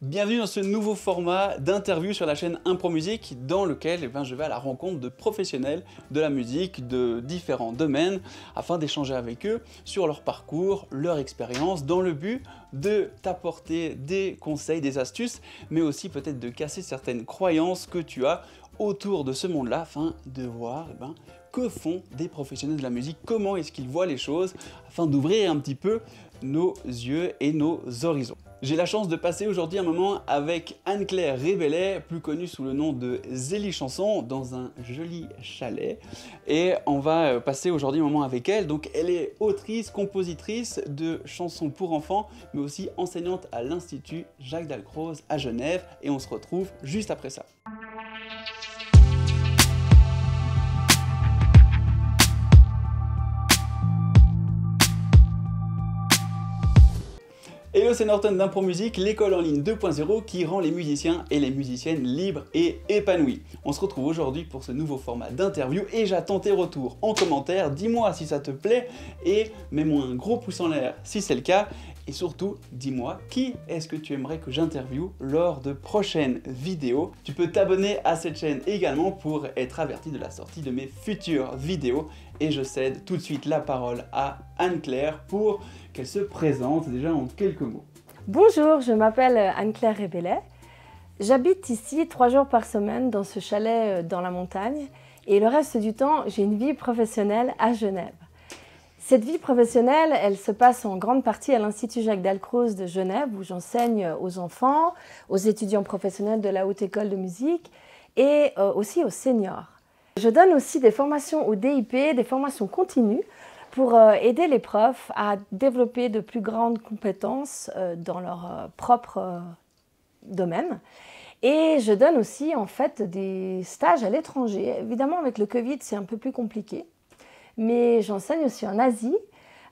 Bienvenue dans ce nouveau format d'interview sur la chaîne Impro Musique dans lequel je vais à la rencontre de professionnels de la musique de différents domaines afin d'échanger avec eux sur leur parcours, leur expérience dans le but de t'apporter des conseils, des astuces mais aussi peut-être de casser certaines croyances que tu as autour de ce monde-là afin de voir que font des professionnels de la musique, comment est-ce qu'ils voient les choses afin d'ouvrir un petit peu nos yeux et nos horizons. J'ai la chance de passer aujourd'hui un moment avec Anne-Claire Révélet, plus connue sous le nom de Zélie Chanson, dans un joli chalet. Et on va passer aujourd'hui un moment avec elle. Donc elle est autrice, compositrice de chansons pour enfants, mais aussi enseignante à l'Institut Jacques Dalcroze à Genève. Et on se retrouve juste après ça. Hello, c'est Norton d'Impro Musique, l'école en ligne 2.0 qui rend les musiciens et les musiciennes libres et épanouis. On se retrouve aujourd'hui pour ce nouveau format d'interview et j'attends tes retours en commentaire. Dis-moi si ça te plaît et mets-moi un gros pouce en l'air si c'est le cas. Et surtout, dis-moi qui est-ce que tu aimerais que j'interviewe lors de prochaines vidéos. Tu peux t'abonner à cette chaîne également pour être averti de la sortie de mes futures vidéos. Et je cède tout de suite la parole à Anne-Claire pour qu'elle se présente déjà en quelques mots. Bonjour, je m'appelle Anne-Claire Révélet. J'habite ici 3 jours par semaine dans ce chalet dans la montagne. Et le reste du temps, j'ai une vie professionnelle à Genève. Cette vie professionnelle, elle se passe en grande partie à l'Institut Jacques Dalcroze de Genève, où j'enseigne aux enfants, aux étudiants professionnels de la Haute École de Musique et aussi aux seniors. Je donne aussi des formations au DIP, des formations continues, pour aider les profs à développer de plus grandes compétences dans leur propre domaine. Et je donne aussi en fait des stages à l'étranger. Évidemment, avec le Covid, c'est un peu plus compliqué. Mais j'enseigne aussi en Asie.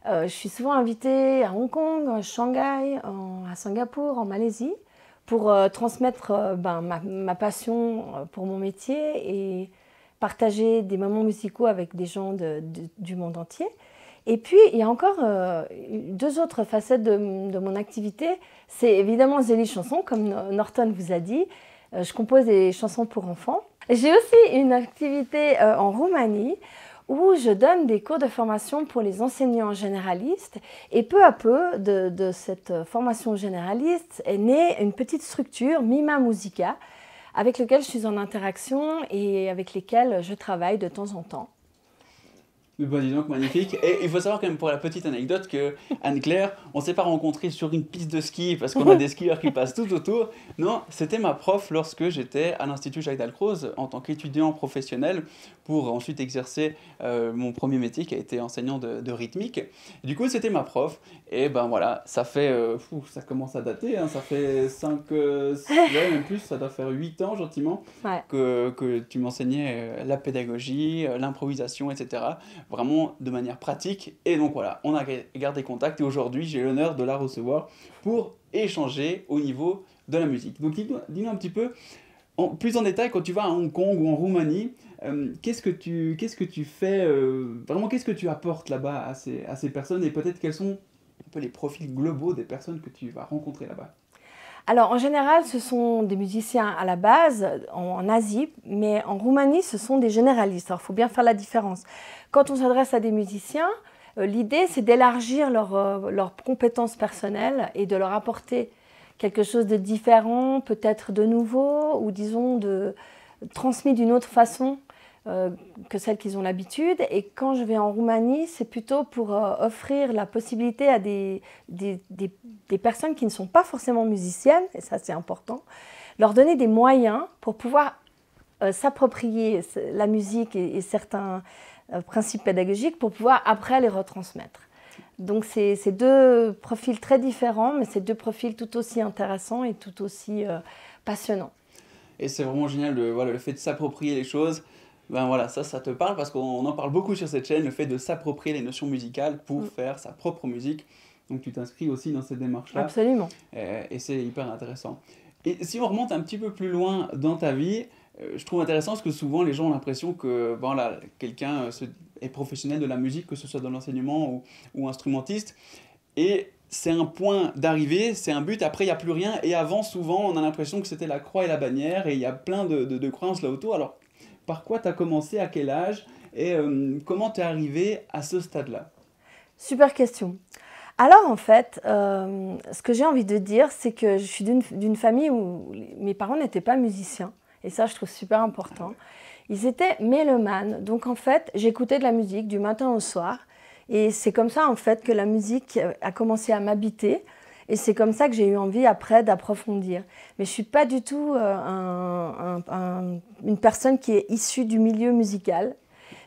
Je suis souvent invitée à Hong Kong, à Shanghai, à Singapour, en Malaisie, pour transmettre ma passion pour mon métier et partager des moments musicaux avec des gens du monde entier. Et puis, il y a encore 2 autres facettes de mon activité. C'est évidemment Zélie Chanson, comme Norton vous a dit. Je compose des chansons pour enfants. J'ai aussi une activité en Roumanie, où je donne des cours de formation pour les enseignants généralistes. Et peu à peu, de cette formation généraliste est née une petite structure, Mima Musica, avec laquelle je suis en interaction et avec lesquelles je travaille de temps en temps. Dis donc, magnifique. Et il faut savoir quand même pour la petite anecdote que Anne-Claire, on ne s'est pas rencontrés sur une piste de ski parce qu'on a des skieurs qui passent tout autour. Non, c'était ma prof lorsque j'étais à l'Institut Jacques Dalcroze en tant qu'étudiant professionnel pour ensuite exercer mon premier métier qui a été enseignant de rythmique. Du coup, c'était ma prof. Et voilà, ça fait, ça commence à dater, hein, ça fait 5, ouais, même plus, ça doit faire 8 ans gentiment Ouais. que tu m'enseignais la pédagogie, l'improvisation, etc. Vraiment de manière pratique. Et donc voilà, on a gardé contact et aujourd'hui, j'ai l'honneur de la recevoir pour échanger au niveau de la musique. Donc dis-nous un petit peu, plus en détail, quand tu vas à Hong Kong ou en Roumanie, qu'est-ce que tu fais, vraiment qu'est-ce que tu apportes là-bas à ces personnes et peut-être quels sont un peu les profils globaux des personnes que tu vas rencontrer là-bas? Alors, en général, ce sont des musiciens à la base en Asie, mais en Roumanie, ce sont des généralistes. Alors, il faut bien faire la différence. Quand on s'adresse à des musiciens, l'idée, c'est d'élargir leurs compétences personnelles et de leur apporter quelque chose de différent, peut-être de nouveau, ou disons, transmis d'une autre façon que celle qu'ils ont l'habitude. Et quand je vais en Roumanie, c'est plutôt pour offrir la possibilité à des personnes qui ne sont pas forcément musiciennes, et ça c'est important, leur donner des moyens pour pouvoir s'approprier la musique et certains principes pédagogiques pour pouvoir après les retransmettre. Donc c'est 2 profils très différents, mais c'est 2 profils tout aussi intéressants et tout aussi passionnants. Et c'est vraiment génial le fait de s'approprier les choses. Voilà, ça te parle parce qu'on en parle beaucoup sur cette chaîne, le fait de s'approprier les notions musicales pour faire sa propre musique. Donc tu t'inscris aussi dans cette démarche-là. Absolument. Et c'est hyper intéressant. Et si on remonte un petit peu plus loin dans ta vie, je trouve intéressant parce que souvent les gens ont l'impression que quelqu'un est professionnel de la musique, que ce soit dans l'enseignement ou instrumentiste. Et c'est un point d'arrivée, c'est un but, après il n'y a plus rien, et avant souvent on a l'impression que c'était la croix et la bannière, et il y a plein de croyances là autour. Alors par quoi tu as commencé, à quel âge, et comment tu es arrivé à ce stade-là? Super question. Alors en fait, ce que j'ai envie de dire, c'est que je suis d'une famille où mes parents n'étaient pas musiciens. Et ça, je trouve super important. Ils étaient mélomanes. Donc en fait, j'écoutais de la musique du matin au soir. Et c'est comme ça en fait que la musique a commencé à m'habiter. Et c'est comme ça que j'ai eu envie après d'approfondir. Mais je ne suis pas du tout une personne qui est issue du milieu musical.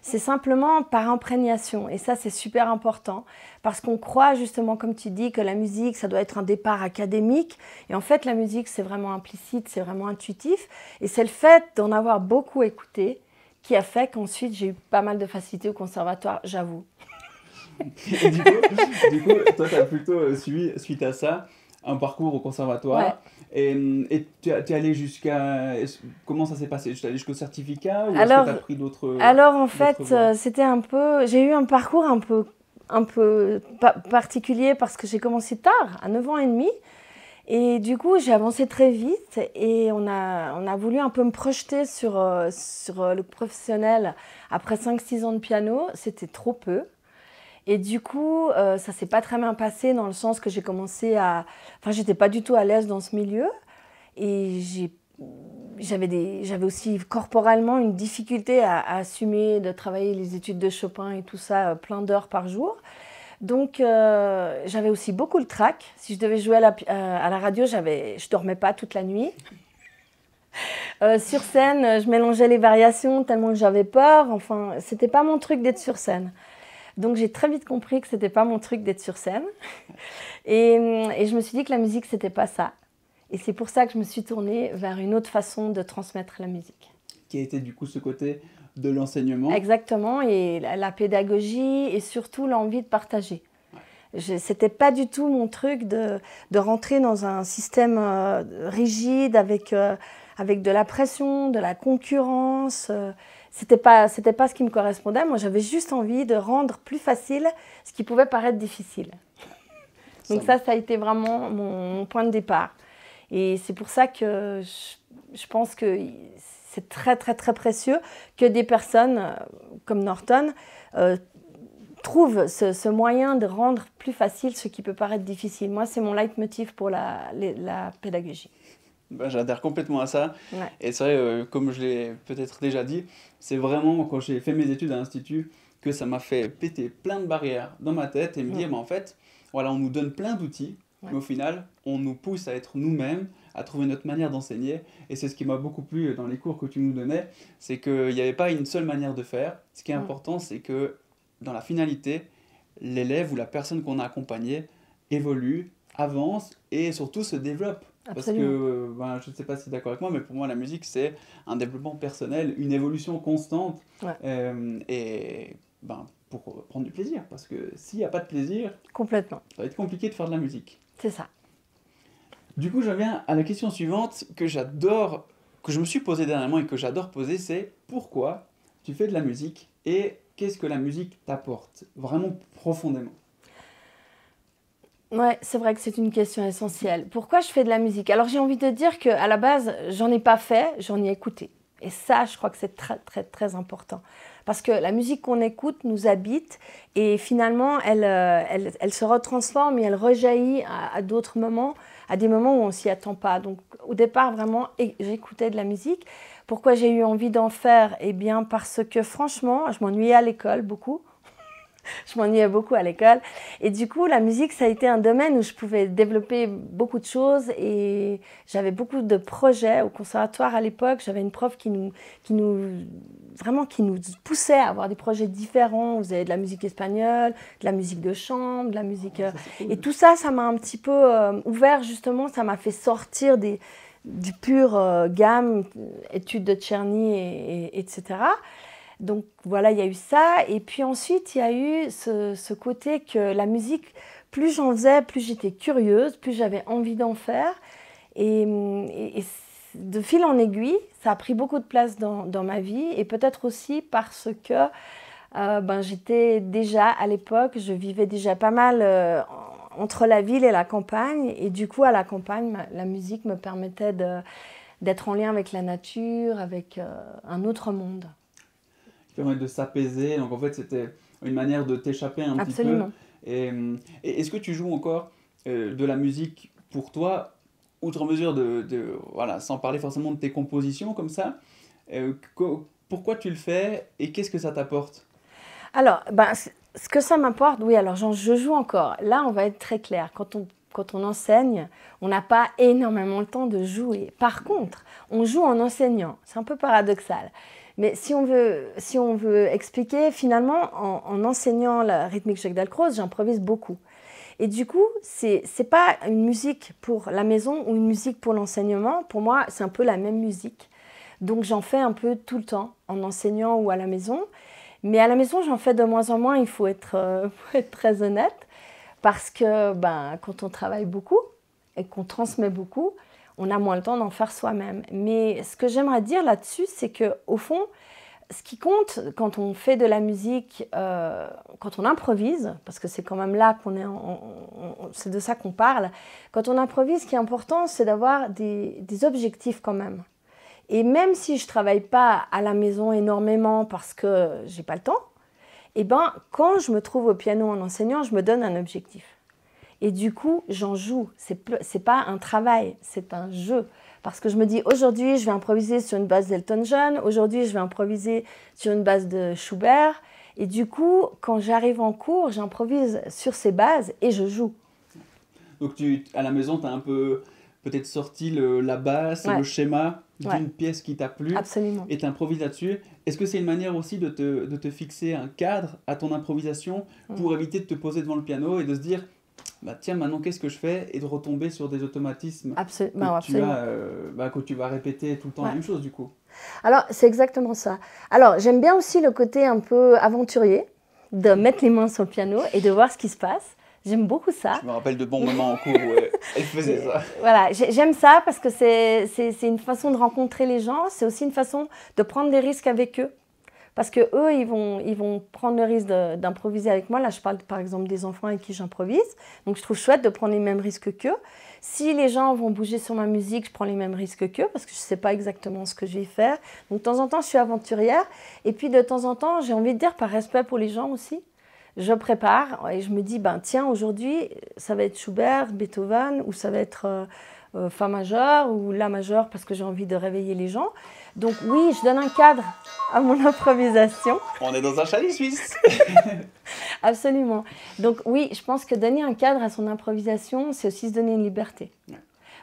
C'est simplement par imprégnation. Et ça, c'est super important. Parce qu'on croit justement, comme tu dis, que la musique, ça doit être un départ académique. Et en fait, la musique, c'est vraiment implicite, c'est vraiment intuitif. Et c'est le fait d'en avoir beaucoup écouté qui a fait qu'ensuite, j'ai eu pas mal de facilité au conservatoire, j'avoue. Du coup, toi, tu as plutôt suivi, suite à ça, un parcours au conservatoire. Ouais. Et tu es allé jusqu'à... Comment ça s'est passé? Tu es allé jusqu'au certificat ou est-ce que tu as pris Alors en d'autres fait, voies? c'était un peu... J'ai eu un parcours un peu particulier parce que j'ai commencé tard, à 9 ans et demi. Et du coup, j'ai avancé très vite et on a voulu un peu me projeter sur le professionnel après 5-6 ans de piano. C'était trop peu. Et du coup, ça s'est pas très bien passé dans le sens que j'ai commencé à... Enfin, j'étais pas du tout à l'aise dans ce milieu. Et j'avais aussi corporellement une difficulté à assumer de travailler les études de Chopin et tout ça plein d'heures par jour. Donc, j'avais aussi beaucoup le trac. Si je devais jouer à la radio, je dormais pas toute la nuit. Sur scène, je mélangeais les variations tellement que j'avais peur. Enfin, c'était pas mon truc d'être sur scène. Donc, j'ai très vite compris que c'était pas mon truc d'être sur scène. Et je me suis dit que la musique, c'était pas ça. Et c'est pour ça que je me suis tournée vers une autre façon de transmettre la musique. Qui a été du coup ce côté de l'enseignement? Exactement, et la pédagogie et surtout l'envie de partager. C'était pas du tout mon truc de rentrer dans un système rigide avec de la pression, de la concurrence. C'était pas ce qui me correspondait. Moi, j'avais juste envie de rendre plus facile ce qui pouvait paraître difficile. Donc ça a été vraiment mon point de départ. Et c'est pour ça que je pense que c'est très, très, très précieux que des personnes comme Norton trouvent ce moyen de rendre plus facile ce qui peut paraître difficile. Moi, c'est mon leitmotiv pour la pédagogie. Ben, j'adhère complètement à ça. Ouais. Et c'est vrai, comme je l'ai peut-être déjà dit, c'est vraiment quand j'ai fait mes études à l'Institut que ça m'a fait péter plein de barrières dans ma tête et me dire, mais en fait, voilà, on nous donne plein d'outils, mais au final, on nous pousse à être nous-mêmes, à trouver notre manière d'enseigner. Et c'est ce qui m'a beaucoup plu dans les cours que tu nous donnais, c'est qu'il n'y avait pas une seule manière de faire. Ce qui est important, c'est que dans la finalité, l'élève ou la personne qu'on a accompagnée évolue, avance et surtout se développe. Absolument. Parce que, ben, je ne sais pas si tu es d'accord avec moi, mais pour moi, la musique, c'est un développement personnel, une évolution constante. Et ben, pour prendre du plaisir. Parce que s'il n'y a pas de plaisir, complètement, ça va être compliqué de faire de la musique. c'est ça. Du coup, je viens à la question suivante que j'adore, que je me suis posée dernièrement et que j'adore poser, c'est pourquoi tu fais de la musique et qu'est-ce que la musique t'apporte, vraiment profondément? Ouais, c'est vrai que c'est une question essentielle. Pourquoi je fais de la musique? Alors j'ai envie de dire qu'à la base, j'en ai pas fait, j'en ai écouté. Et ça, je crois que c'est très, très, très important. Parce que la musique qu'on écoute nous habite et finalement, elle se retransforme et elle rejaillit à d'autres moments, à des moments où on s'y attend pas. Donc au départ, vraiment, j'écoutais de la musique. Pourquoi j'ai eu envie d'en faire? Eh bien, parce que franchement, je m'ennuyais à l'école beaucoup. Je m'ennuyais beaucoup à l'école. Et du coup, la musique, ça a été un domaine où je pouvais développer beaucoup de choses. Et j'avais beaucoup de projets au conservatoire à l'époque. J'avais une prof qui nous poussait à avoir des projets différents. On faisait de la musique espagnole, de la musique de chambre, de la musique... Et tout ça, ça m'a un petit peu ouvert, justement. Ça m'a fait sortir du pur gamme, études de Czerny, etc. Donc voilà, il y a eu ça. Et puis ensuite, il y a eu ce côté que la musique, plus j'en faisais, plus j'étais curieuse, plus j'avais envie d'en faire. Et de fil en aiguille, ça a pris beaucoup de place dans ma vie. Et peut-être aussi parce que j'étais déjà, à l'époque, je vivais déjà pas mal entre la ville et la campagne. Et du coup, à la campagne, la musique me permettait d'être en lien avec la nature, avec un autre monde. Qui permet de s'apaiser. Donc en fait, c'était une manière de t'échapper un petit peu. Absolument. Et est-ce que tu joues encore de la musique pour toi, outre mesure voilà, sans parler forcément de tes compositions comme ça, pourquoi tu le fais et qu'est-ce que ça t'apporte? Alors, ce que ça m'apporte, oui, alors je joue encore. Là, on va être très clair. Quand on enseigne, on n'a pas énormément le temps de jouer. Par contre, on joue en enseignant. C'est un peu paradoxal. Mais si on veut expliquer, finalement, en enseignant la rythmique Jacques Dalcroze, j'improvise beaucoup. Et du coup, c'est pas une musique pour la maison ou une musique pour l'enseignement. Pour moi, c'est un peu la même musique. Donc, j'en fais un peu tout le temps, en enseignant ou à la maison. Mais à la maison, j'en fais de moins en moins, il faut être très honnête. Parce que quand on travaille beaucoup et qu'on transmet beaucoup, on a moins le temps d'en faire soi-même. Mais ce que j'aimerais dire là-dessus, c'est qu'au fond, ce qui compte quand on fait de la musique, quand on improvise, parce que c'est quand même là c'est de ça qu'on parle, quand on improvise, ce qui est important, c'est d'avoir des objectifs quand même. Et même si je ne travaille pas à la maison énormément parce que je n'ai pas le temps, quand je me trouve au piano en enseignant, je me donne un objectif. Et du coup, j'en joue. C'est pas un travail, c'est un jeu. Parce que je me dis, aujourd'hui, je vais improviser sur une base d'Elton John. Aujourd'hui, je vais improviser sur une base de Schubert. Et du coup, quand j'arrive en cours, j'improvise sur ces bases et je joue. Donc à la maison, tu as un peu peut-être sorti la base, le schéma d'une pièce qui t'a plu. Absolument. Et tu improvises là-dessus. Est-ce que c'est une manière aussi de te fixer un cadre à ton improvisation pour éviter de te poser devant le piano et de se dire, tiens, maintenant qu'est-ce que je fais? Et de retomber sur des automatismes que tu vas répéter tout le temps la même chose du coup. Alors, c'est exactement ça. Alors, j'aime bien aussi le côté un peu aventurier, de mettre les mains sur le piano et de voir ce qui se passe. J'aime beaucoup ça. Je me rappelle de bons moments en cours où elle faisait ça. Voilà, j'aime ça parce que c'est une façon de rencontrer les gens. C'est aussi une façon de prendre des risques avec eux. Parce qu'eux, ils vont prendre le risque d'improviser avec moi. Là, je parle par exemple des enfants avec qui j'improvise. Donc, je trouve chouette de prendre les mêmes risques qu'eux. Si les gens vont bouger sur ma musique, je prends les mêmes risques qu'eux parce que je ne sais pas exactement ce que je vais faire. Donc, de temps en temps, je suis aventurière. Et puis, de temps en temps, j'ai envie de dire par respect pour les gens aussi, je prépare et je me dis, tiens, aujourd'hui, ça va être Schubert, Beethoven, ou ça va être Fa majeur ou La majeur parce que j'ai envie de réveiller les gens. Donc oui, je donne un cadre à mon improvisation. On est dans un chalet suisse. Absolument. Donc oui, je pense que donner un cadre à son improvisation, c'est aussi se donner une liberté.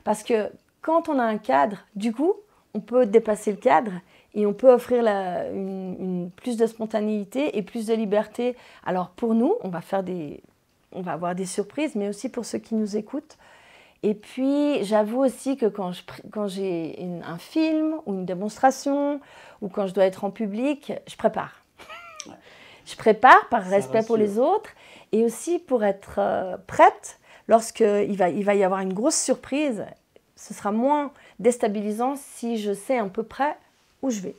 Parce que quand on a un cadre, du coup, on peut dépasser le cadre et on peut offrir plus de spontanéité et plus de liberté. Alors pour nous, on va avoir des surprises, mais aussi pour ceux qui nous écoutent. Et puis, j'avoue aussi que quand j'ai un film ou une démonstration ou quand je dois être en public, je prépare. Ouais. Je prépare par respect pour les autres et aussi pour être prête lorsqu'il va y avoir une grosse surprise. Ce sera moins déstabilisant si je sais à peu près où je vais.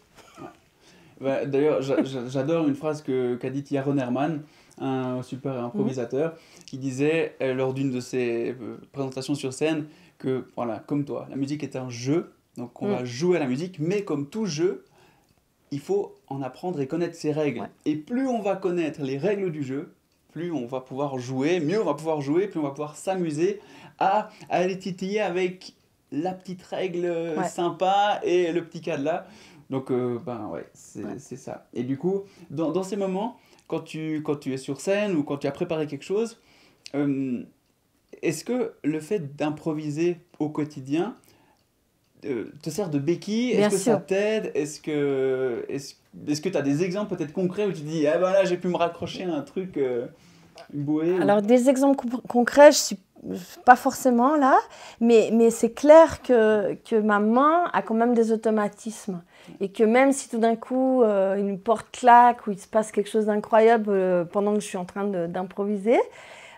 Ouais. D'ailleurs, j'adore une phrase qu'a dite Yaron Herman, un super improvisateur, qui disait lors d'une de ses présentations sur scène que, voilà, comme toi, la musique est un jeu, donc on va jouer à la musique, mais comme tout jeu, il faut en apprendre et connaître ses règles. Ouais. Et plus on va connaître les règles du jeu, plus on va pouvoir jouer, mieux on va pouvoir jouer, plus on va pouvoir s'amuser à aller titiller avec la petite règle sympa et le petit cadenas. Donc, c'est ça. Et du coup, dans ces moments, quand tu es sur scène ou quand tu as préparé quelque chose, est-ce que le fait d'improviser au quotidien te sert de béquille? Est-ce que ça t'aide? Est-ce que tu as des exemples peut-être concrets où tu te dis, ah ben là, j'ai pu me raccrocher à un truc, une bouée? Alors, des exemples concrets, je suis pas forcément là, mais c'est clair que ma main a quand même des automatismes. Et que même si tout d'un coup, une porte claque ou il se passe quelque chose d'incroyable pendant que je suis en train d'improviser,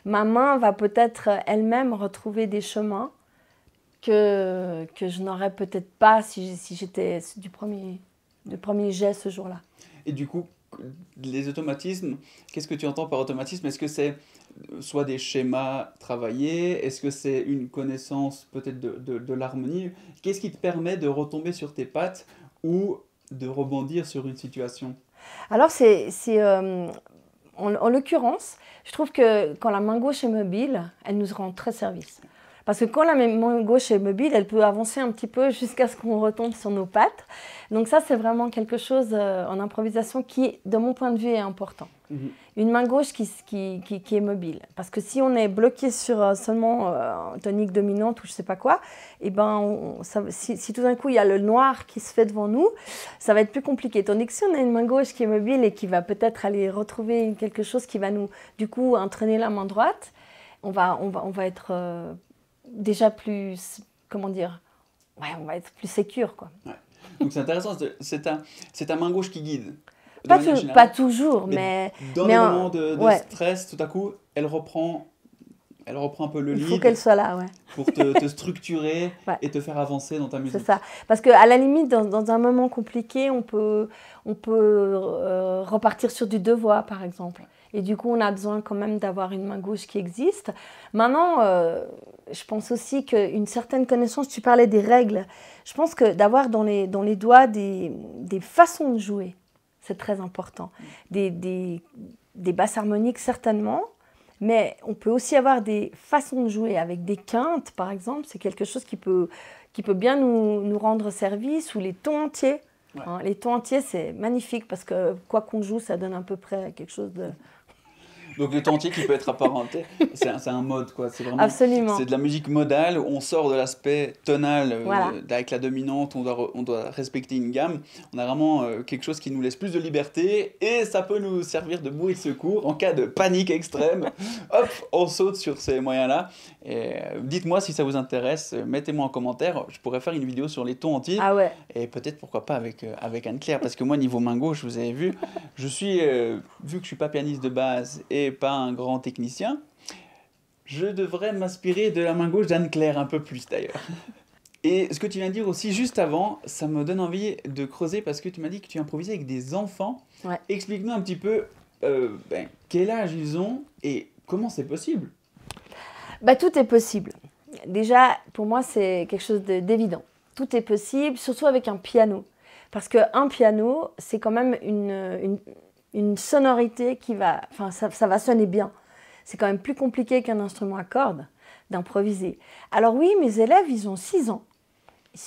ma main va peut-être elle-même retrouver des chemins que je n'aurais peut-être pas si j'étais du premier jet ce jour-là. Et du coup, les automatismes, qu'est-ce que tu entends par automatisme? Est-ce que c'est soit des schémas travaillés? Est-ce que c'est une connaissance peut-être de l'harmonie? Qu'est-ce qui te permet de retomber sur tes pattes ou de rebondir sur une situation? Alors, en l'occurrence, je trouve que quand la main gauche est mobile, elle nous rend très service. Parce que quand la main gauche est mobile, elle peut avancer un petit peu jusqu'à ce qu'on retombe sur nos pattes. Donc ça, c'est vraiment quelque chose en improvisation qui, de mon point de vue, est important. Une main gauche qui est mobile. Parce que si on est bloqué sur seulement tonique dominante ou je ne sais pas quoi, et ben si tout d'un coup il y a le noir qui se fait devant nous, ça va être plus compliqué. Tandis que si on a une main gauche qui est mobile et qui va peut-être aller retrouver quelque chose qui va nous, du coup, entraîner la main droite, on va être déjà plus, comment dire, ouais, on va être plus sécure, quoi. Ouais. Donc c'est intéressant, c'est ta main gauche qui guide. Pas toujours, mais dans les moments de stress, tout à coup, elle reprend un peu le lead. Il faut qu'elle soit là, ouais. Pour te structurer et te faire avancer dans ta musique. C'est ça. Parce qu'à la limite, dans un moment compliqué, on peut repartir sur du deux voix, par exemple. Et du coup, on a besoin quand même d'avoir une main gauche qui existe. Maintenant, je pense aussi qu'une certaine connaissance, tu parlais des règles, je pense que d'avoir dans les doigts des façons de jouer, c'est très important. Des basses harmoniques, certainement, mais on peut aussi avoir des façons de jouer avec des quintes, par exemple. C'est quelque chose qui peut bien nous rendre service, ou les tons entiers. Ouais. Hein, les tons entiers, c'est magnifique parce que quoi qu'on joue, ça donne à peu près quelque chose de... Donc le ton entier qui peut être apparenté, c'est un mode, quoi. C'est vraiment, absolument. C'est de la musique modale, on sort de l'aspect tonal voilà. Avec la dominante, on doit respecter une gamme. On a vraiment quelque chose qui nous laisse plus de liberté et ça peut nous servir de bouée de secours en cas de panique extrême. Hop, on saute sur ces moyens-là. Et dites-moi si ça vous intéresse, mettez-moi en commentaire. Je pourrais faire une vidéo sur les tons entiers. Ah ouais. Et peut-être pourquoi pas avec Anne-Claire, parce que moi niveau main gauche, vous avez vu, je suis, vu que je suis pas pianiste de base et pas un grand technicien, je devrais m'inspirer de la main gauche d'Anne-Claire un peu plus d'ailleurs. Et ce que tu viens de dire aussi juste avant, ça me donne envie de creuser parce que tu m'as dit que tu improvisais avec des enfants. Ouais. Explique-nous un petit peu quel âge ils ont et comment c'est possible. Bah, tout est possible. Déjà, pour moi, c'est quelque chose d'évident. Tout est possible, surtout avec un piano. Parce qu'un piano, c'est quand même une sonorité qui va... Enfin, ça va sonner bien. C'est quand même plus compliqué qu'un instrument à cordes d'improviser. Alors oui, mes élèves, ils ont 6 ans.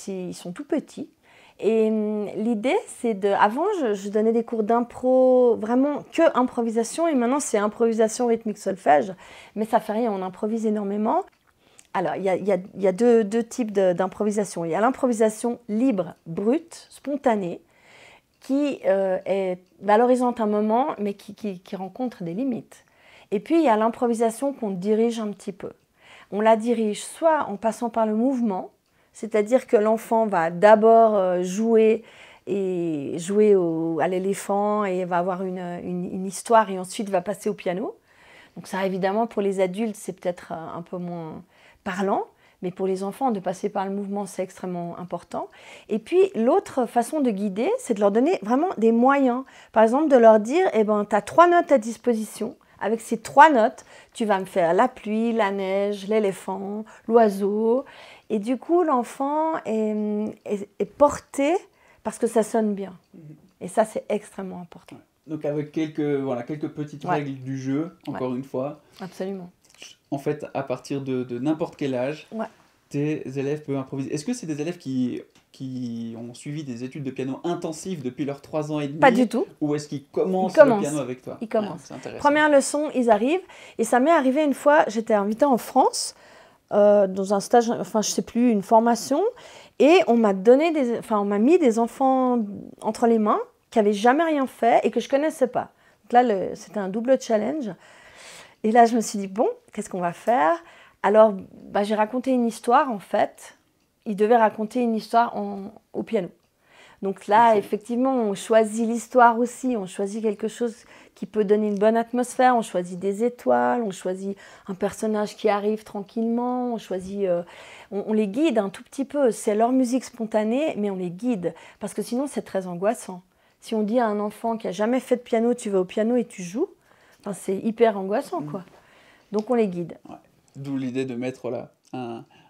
Ils sont tout petits. Et l'idée, c'est de... Avant, je donnais des cours d'impro, vraiment que improvisation. Et maintenant, c'est improvisation rythmique solfège. Mais ça fait rien, on improvise énormément. Alors, il y a deux types d'improvisation. Il y a l'improvisation libre, brute, spontanée, qui est valorisante un moment, mais qui rencontre des limites. Et puis, il y a l'improvisation qu'on dirige un petit peu. On la dirige soit en passant par le mouvement, c'est-à-dire que l'enfant va d'abord jouer à l'éléphant et va avoir une histoire et ensuite va passer au piano. Donc ça, évidemment, pour les adultes, c'est peut-être un peu moins parlant, mais pour les enfants, de passer par le mouvement, c'est extrêmement important. Et puis, l'autre façon de guider, c'est de leur donner vraiment des moyens. Par exemple, de leur dire, eh ben, tu as 3 notes à disposition. Avec ces 3 notes, tu vas me faire la pluie, la neige, l'éléphant, l'oiseau. Et du coup, l'enfant est porté parce que ça sonne bien. Et ça, c'est extrêmement important. Donc avec quelques petites règles du jeu, encore une fois. Absolument. En fait, à partir de n'importe quel âge, tes élèves peuvent improviser. Est-ce que c'est des élèves qui ont suivi des études de piano intensives depuis leurs 3 ans et demi? Pas du tout. Ou est-ce qu'ils commencent le piano avec toi? Ils commencent. Ah, première leçon, ils arrivent. Et ça m'est arrivé une fois, j'étais invitée en France, dans un stage, enfin je sais plus, une formation. Et on m'a mis des enfants entre les mains qui n'avaient jamais rien fait et que je ne connaissais pas. Donc là, c'était un double challenge. Et là, je me suis dit, bon, qu'est-ce qu'on va faire? Alors, j'ai raconté une histoire, en fait. Ils devaient raconter une histoire au piano. Donc là, effectivement, on choisit l'histoire aussi. On choisit quelque chose qui peut donner une bonne atmosphère. On choisit des étoiles. On choisit un personnage qui arrive tranquillement. On choisit... on les guide un tout petit peu. C'est leur musique spontanée, mais on les guide. Parce que sinon, c'est très angoissant. Si on dit à un enfant qui n'a jamais fait de piano, tu vas au piano et tu joues, c'est hyper angoissant, quoi. Donc on les guide. Ouais. D'où l'idée de mettre là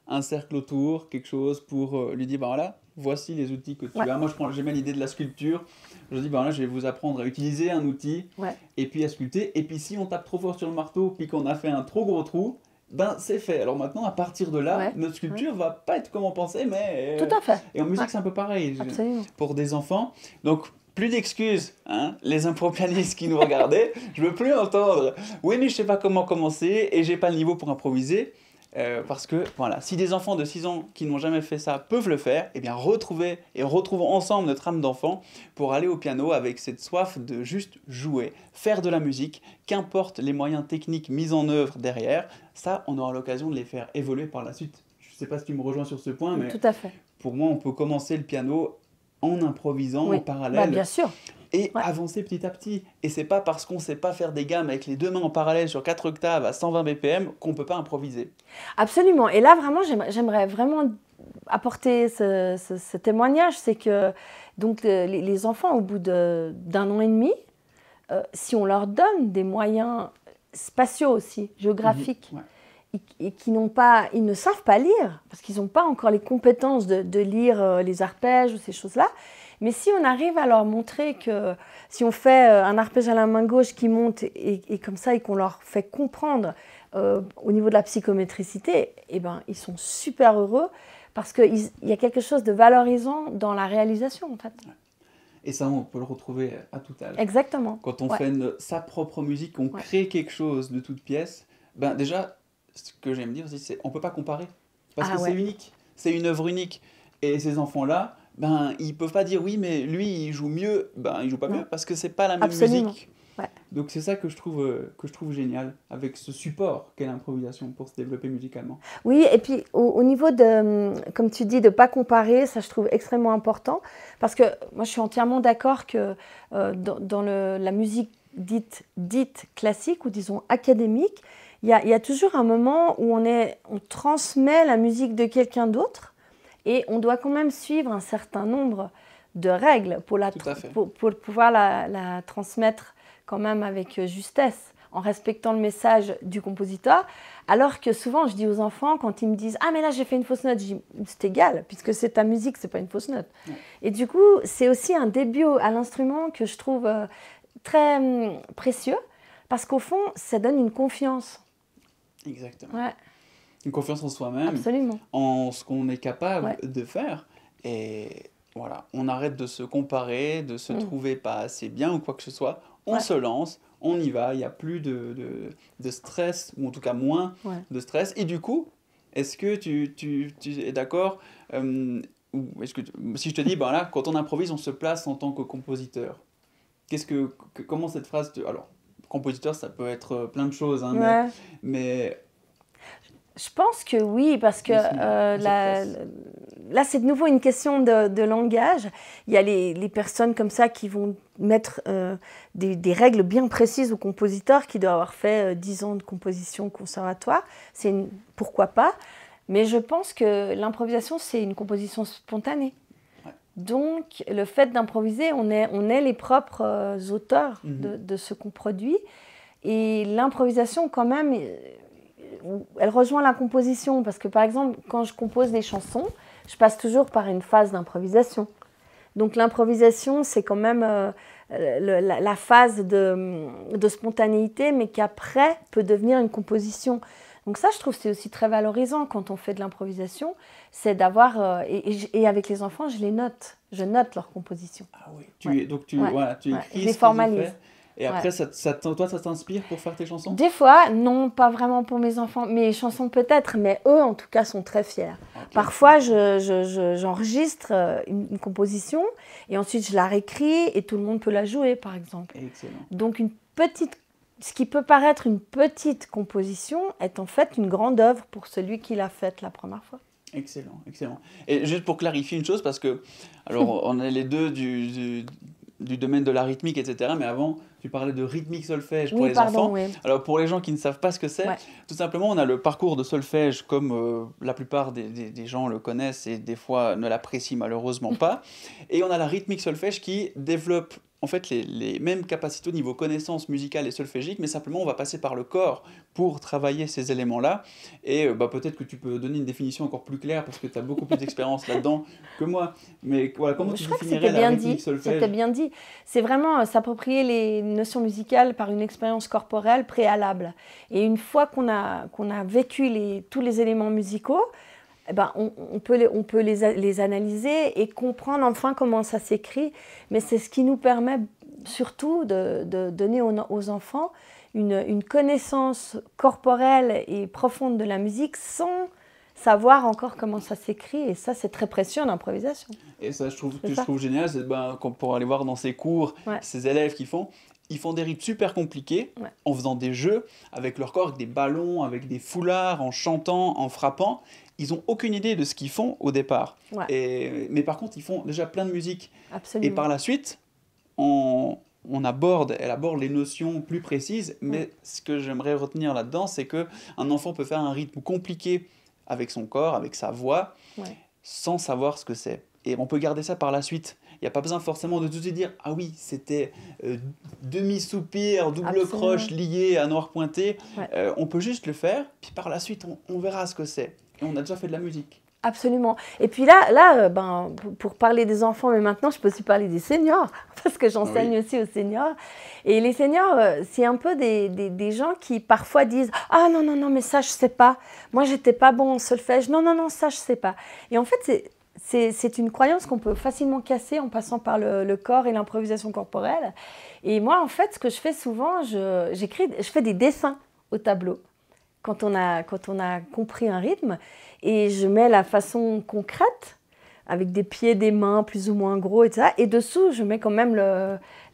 un cercle autour, quelque chose pour lui dire, ben voilà, voici les outils que tu as. Moi, j'aime bien l'idée de la sculpture. Je dis, ben là, je vais vous apprendre à utiliser un outil et puis à sculpter. Et puis si on tape trop fort sur le marteau puis qu'on a fait un trop gros trou, ben c'est fait. Alors maintenant, à partir de là, notre sculpture va pas être comme on pensait, mais... Tout à fait. Et en musique, c'est un peu pareil. Absolument. Pour des enfants. Donc, plus d'excuses, hein, les impropianistes qui nous regardaient. Je veux plus entendre. Oui, mais je sais pas comment commencer et j'ai pas le niveau pour improviser. Parce que, voilà, si des enfants de 6 ans qui n'ont jamais fait ça peuvent le faire, eh bien retrouvons ensemble notre âme d'enfant pour aller au piano avec cette soif de juste jouer, faire de la musique, qu'importe les moyens techniques mis en œuvre derrière, ça, on aura l'occasion de les faire évoluer par la suite. Je ne sais pas si tu me rejoins sur ce point, mais tout à fait. Pour moi, on peut commencer le piano en improvisant en parallèle. Bah, bien sûr. Et avancer petit à petit. Et c'est pas parce qu'on sait pas faire des gammes avec les deux mains en parallèle sur 4 octaves à 120 BPM qu'on peut pas improviser. Absolument. Et là, vraiment, j'aimerais vraiment apporter ce témoignage. C'est que donc, les enfants, au bout d'un an et demi, si on leur donne des moyens spatiaux aussi, géographiques, et ils ne savent pas lire, parce qu'ils n'ont pas encore les compétences de lire les arpèges ou ces choses-là. Mais si on arrive à leur montrer que si on fait un arpège à la main gauche qui monte et comme ça, et qu'on leur fait comprendre au niveau de la psychométricité, eh ben, ils sont super heureux parce qu'il y a quelque chose de valorisant dans la réalisation, en fait. Et ça, on peut le retrouver à tout âge. Exactement. Quand on fait sa propre musique, on crée quelque chose de toute pièce, ben déjà, ce que j'aime dire aussi, c'est qu'on ne peut pas comparer. Parce que c'est unique, c'est une œuvre unique. Et ces enfants-là, ben, ils ne peuvent pas dire oui, mais lui, il joue mieux. Ben, il ne joue pas mieux parce que ce n'est pas la même musique. Donc c'est ça que je trouve génial avec ce support qu'est l'improvisation pour se développer musicalement. Oui, et puis au niveau de, comme tu dis, de ne pas comparer, ça je trouve extrêmement important parce que moi je suis entièrement d'accord que dans la musique dite classique ou disons académique, il y a toujours un moment où on transmet la musique de quelqu'un d'autre et on doit quand même suivre un certain nombre de règles pour pouvoir la transmettre quand même avec justesse, en respectant le message du compositeur. Alors que souvent, je dis aux enfants, quand ils me disent « Ah, mais là, j'ai fait une fausse note », je dis « C'est égal, puisque c'est ta musique, c'est pas une fausse note. » Et du coup, c'est aussi un début à l'instrument que je trouve très précieux, parce qu'au fond, ça donne une confiance. Exactement. Une confiance en soi-même, absolument, en ce qu'on est capable de faire. Et voilà, on arrête de se comparer, de se trouver pas assez bien ou quoi que ce soit. On se lance, on y va, il n'y a plus de stress, ou en tout cas moins de stress. Et du coup, est-ce que tu es d'accord si je te dis, ben là, quand on improvise, on se place en tant que compositeur. Comment cette phrase... Alors, compositeur, ça peut être plein de choses, hein, mais je pense que oui, parce que là, c'est de nouveau une question de langage. Il y a les personnes comme ça qui vont mettre des règles bien précises au compositeur qui doit avoir fait 10 ans de composition au conservatoire. Pourquoi pas? Mais je pense que l'improvisation, c'est une composition spontanée. Donc, le fait d'improviser, on est les propres auteurs de ce qu'on produit. Et l'improvisation, quand même... elle rejoint la composition parce que par exemple quand je compose des chansons, je passe toujours par une phase d'improvisation. Donc l'improvisation c'est quand même la phase de spontanéité mais qui après peut devenir une composition. Donc ça je trouve c'est aussi très valorisant quand on fait de l'improvisation, c'est d'avoir et avec les enfants je note leur composition. Ah oui, donc tu écris je les formalise. Et après, toi, ça t'inspire pour faire tes chansons? Des fois, non, pas vraiment pour mes enfants. Mes chansons peut-être, mais eux, en tout cas, sont très fiers. Okay. Parfois, j'enregistre une composition et ensuite, je la réécris et tout le monde peut la jouer, par exemple. Excellent. Donc, ce qui peut paraître une petite composition est en fait une grande œuvre pour celui qui l'a faite la première fois. Excellent, excellent. Et juste pour clarifier une chose, parce que, alors, on est les deux du domaine de la rythmique, etc. Mais avant, tu parlais de rythmique solfège pour les enfants. Oui. Alors, pour les gens qui ne savent pas ce que c'est, tout simplement, on a le parcours de solfège comme la plupart des gens le connaissent et des fois ne l'apprécient malheureusement pas. Et on a la rythmique solfège qui développe en fait les mêmes capacités au niveau connaissances musicales et solfégiques, mais simplement on va passer par le corps pour travailler ces éléments-là. Et peut-être que tu peux donner une définition encore plus claire parce que tu as beaucoup plus d'expérience là-dedans que moi. Mais voilà, comment tu Je crois que définirais c'était la bien rythmique dit. solfège? C'était bien dit. C'est vraiment s'approprier les notions musicales par une expérience corporelle préalable. Et une fois qu'on a vécu tous les éléments musicaux, eh ben, on peut les analyser et comprendre enfin comment ça s'écrit. Mais c'est ce qui nous permet surtout de donner aux enfants une connaissance corporelle et profonde de la musique sans savoir encore comment ça s'écrit. Et ça, c'est très précieux en improvisation. Et ça, je trouve génial, c'est qu'on pourra aller voir dans ces cours, ces élèves ils font des rythmes super compliqués en faisant des jeux avec leur corps, avec des ballons, avec des foulards, en chantant, en frappant. Ils n'ont aucune idée de ce qu'ils font au départ. Mais par contre, ils font déjà plein de musique. Absolument. Et par la suite, elle aborde les notions plus précises. Mais ce que j'aimerais retenir là-dedans, c'est qu'un enfant peut faire un rythme compliqué avec son corps, avec sa voix, sans savoir ce que c'est. Et on peut garder ça par la suite. Il n'y a pas besoin forcément de tout de suite dire « Ah oui, c'était demi-soupir, double croche lié à noir pointé. On peut juste le faire, puis par la suite, on verra ce que c'est. Et on a déjà fait de la musique. Absolument. Et puis là pour parler des enfants, mais maintenant, je peux aussi parler des seniors, parce que j'enseigne aussi aux seniors. Et les seniors, c'est un peu des gens qui parfois disent « Ah non, non, non, mais ça, je ne sais pas. Moi, je n'étais pas bon en solfège. Non, non, non, ça, je ne sais pas. » Et en fait, c'est une croyance qu'on peut facilement casser en passant par le corps et l'improvisation corporelle. Et moi, en fait, ce que je fais souvent, je fais des dessins au tableau quand on a compris un rythme. Et je mets la façon concrète, avec des pieds, des mains plus ou moins gros, etc. Et dessous, je mets quand même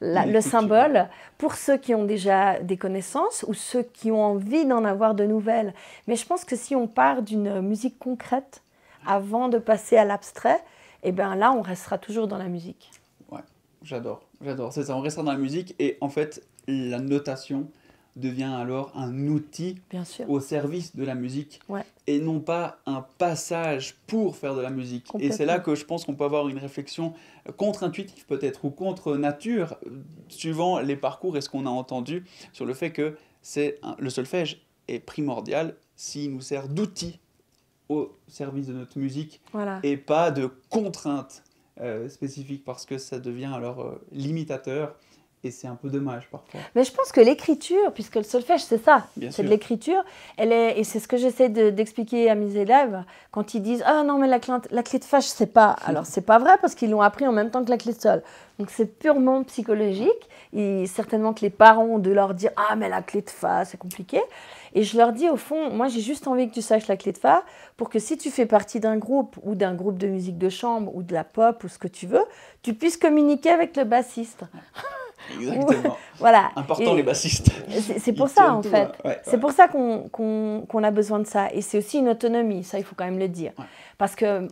le symbole pour ceux qui ont déjà des connaissances ou ceux qui ont envie d'en avoir de nouvelles. Mais je pense que si on part d'une musique concrète avant de passer à l'abstrait, eh bien là, on restera toujours dans la musique. Ouais, j'adore. C'est ça, on restera dans la musique et en fait, la notation devient alors un outil au service de la musique et non pas un passage pour faire de la musique. Et c'est là que je pense qu'on peut avoir une réflexion contre-intuitive peut-être ou contre-nature, suivant les parcours et ce qu'on a entendu sur le fait que le solfège est primordial s'il nous sert d'outil au service de notre musique et pas de contrainte spécifique parce que ça devient alors limitateur. Et c'est un peu dommage parfois. Mais je pense que l'écriture, puisque le solfège c'est ça, c'est de l'écriture, et c'est ce que j'essaie d'expliquer à mes élèves quand ils disent « Ah non mais la clé de fa je sais pas ». Alors c'est pas vrai parce qu'ils l'ont appris en même temps que la clé de sol. Donc c'est purement psychologique et certainement que les parents ont de leur dire « Ah mais la clé de fa c'est compliqué ». Et je leur dis au fond, moi j'ai juste envie que tu saches la clé de fa pour que si tu fais partie d'un groupe ou d'un groupe de musique de chambre ou de la pop ou ce que tu veux, tu puisses communiquer avec le bassiste. Exactement. Voilà. Important les bassistes. C'est pour ça en fait. C'est pour ça qu'on a besoin de ça. Et c'est aussi une autonomie, ça il faut quand même le dire. Parce qu'en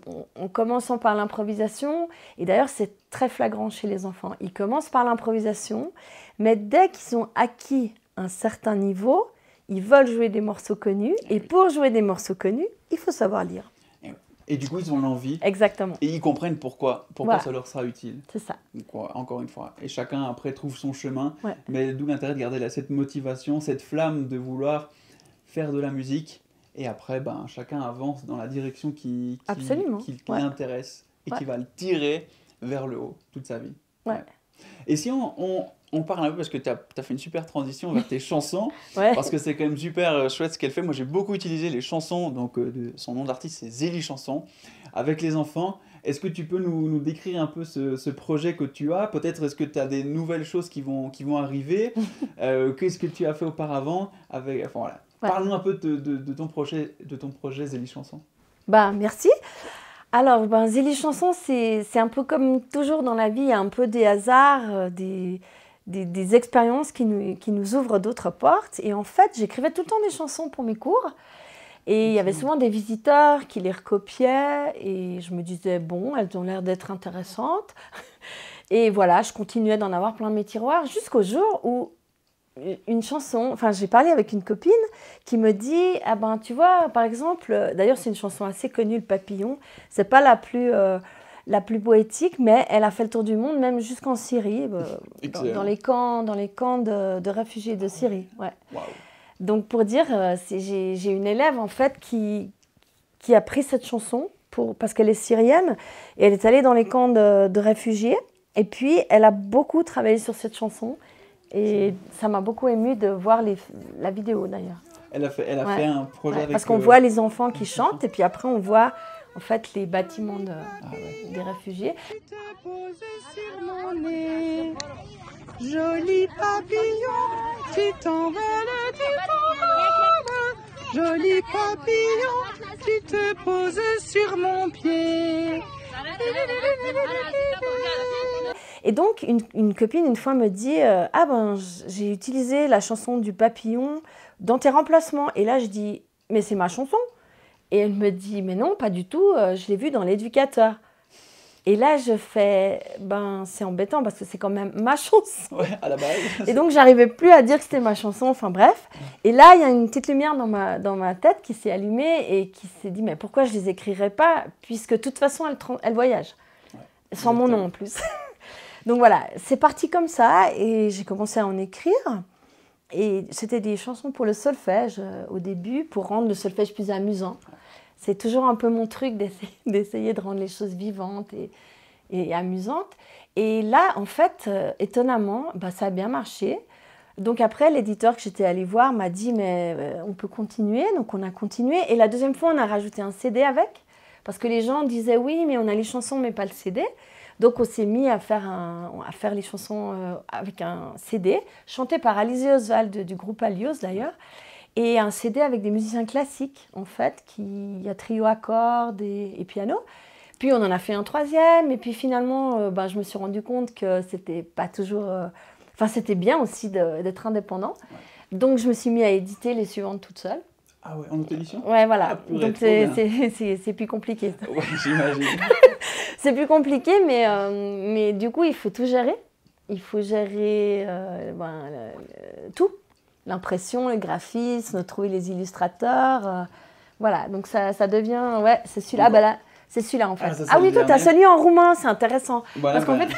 commençant par l'improvisation, et d'ailleurs c'est très flagrant chez les enfants, ils commencent par l'improvisation, mais dès qu'ils ont acquis un certain niveau, ils veulent jouer des morceaux connus. Et pour jouer des morceaux connus, il faut savoir lire. Et du coup, ils ont l'envie. Exactement. Et ils comprennent pourquoi ça leur sera utile. C'est ça. Donc, encore une fois. Et chacun, après, trouve son chemin. Mais d'où l'intérêt de garder cette motivation, cette flamme de vouloir faire de la musique. Et après, chacun avance dans la direction qui l'intéresse et qui va le tirer vers le haut toute sa vie. Et si on parle un peu, parce que tu as fait une super transition vers tes chansons, parce que c'est quand même super chouette ce qu'elle fait. Moi, j'ai beaucoup utilisé les chansons, donc son nom d'artiste, c'est Zélie Chanson, avec les enfants. Est-ce que tu peux nous décrire un peu ce projet que tu as? Peut-être est-ce que tu as des nouvelles choses qui vont arriver? Qu'est-ce que tu as fait auparavant Parle-nous un peu de ton projet Zélie Chanson. Merci. Alors, Zélie Chanson, c'est un peu comme toujours dans la vie, il y a un peu des hasards, des expériences qui nous ouvrent d'autres portes. Et en fait, j'écrivais tout le temps des chansons pour mes cours. Et il y avait souvent des visiteurs qui les recopiaient. Et je me disais, bon, elles ont l'air d'être intéressantes. Et voilà, je continuais d'en avoir plein mes tiroirs jusqu'au jour où une chanson, j'ai parlé avec une copine qui me dit, tu vois, par exemple, d'ailleurs c'est une chanson assez connue, Le Papillon, c'est pas la plus la plus poétique, mais elle a fait le tour du monde, même jusqu'en Syrie, dans les camps de réfugiés de Syrie. Ouais. Wow. Donc pour dire, j'ai une élève en fait qui a pris cette chanson parce qu'elle est syrienne et elle est allée dans les camps de réfugiés et puis elle a beaucoup travaillé sur cette chanson et ça m'a beaucoup émue de voir la vidéo d'ailleurs. Elle a fait un projet avec... Parce qu'on voit les enfants qui chantent et puis après on voit en fait les bâtiments des réfugiés. Tu te poses sur mon nez, joli papillon, tu t'envoles, tu t'envoles. Joli papillon, tu te poses sur mon pied. Et donc, une copine, une fois, me dit « Ah ben, j'ai utilisé la chanson du papillon dans tes remplacements. » Et là, je dis « Mais c'est ma chanson !» Et elle me dit « Mais non, pas du tout, je l'ai vue dans l'Éducateur. » Et là, je fais « Ben, c'est embêtant parce que c'est quand même ma chanson. » Ouais, à la base. Et donc, j'arrivais plus à dire que c'était ma chanson, enfin bref. Et là, il y a une petite lumière dans ma tête qui s'est allumée et qui s'est dit « Mais pourquoi je les écrirais pas puisque de toute façon, elle voyage. Ouais, sans mon nom en plus. » Donc voilà, c'est parti comme ça et j'ai commencé à en écrire. Et c'était des chansons pour le solfège au début, pour rendre le solfège plus amusant. C'est toujours un peu mon truc d'essayer de rendre les choses vivantes et amusantes. Et là, en fait, étonnamment, ça a bien marché. Donc après, l'éditeur que j'étais allée voir m'a dit « mais on peut continuer ». Donc on a continué. Et la deuxième fois, on a rajouté un CD avec. Parce que les gens disaient « oui, mais on a les chansons, mais pas le CD ». Donc on s'est mis à faire les chansons avec un CD, chanté par Alizé Oswald du groupe Alios d'ailleurs, et un CD avec des musiciens classiques en fait, il y a trio à cordes et piano. Puis on en a fait un troisième, et puis finalement je me suis rendu compte que c'était pas toujours... c'était bien aussi d'être indépendant. Ouais. Donc je me suis mis à éditer les suivantes toute seule. Ah ouais, en auto-édition ? Ouais, voilà. Ah, donc c'est plus compliqué. Ouais, j'imagine. C'est plus compliqué, mais du coup, il faut tout gérer. Il faut gérer tout. L'impression, le graphisme, trouver les illustrateurs. Voilà, donc ça devient... Ouais, c'est celui-là. Là, c'est celui-là, en fait. Ah oui, toi, tu as celui en roumain, c'est intéressant. Voilà, parce qu'en fait...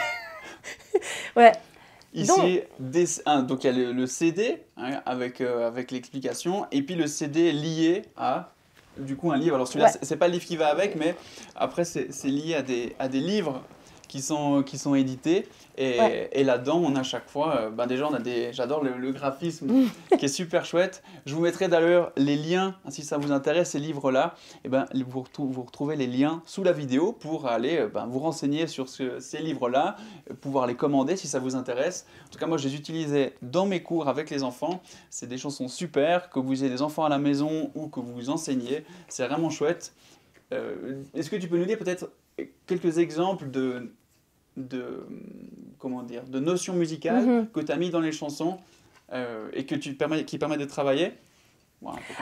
ouais. Ici, donc il y a le CD hein, avec l'explication, et puis le CD lié à, du coup, un livre. Alors celui-là, c'est pas le livre qui va avec, mais après, c'est lié à des livres qui sont édités. Et là-dedans, on a chaque fois, déjà, j'adore le graphisme qui est super chouette. Je vous mettrai d'ailleurs les liens, si ça vous intéresse, ces livres-là. Et vous retrouvez les liens sous la vidéo pour aller vous renseigner sur ces livres-là, pouvoir les commander si ça vous intéresse. En tout cas, moi, je les utilisais dans mes cours avec les enfants. C'est des chansons super, que vous ayez des enfants à la maison ou que vous enseignez. C'est vraiment chouette. Est-ce que tu peux nous dire peut-être quelques exemples de notions musicales que tu as mis dans les chansons et qui permettent de travailler?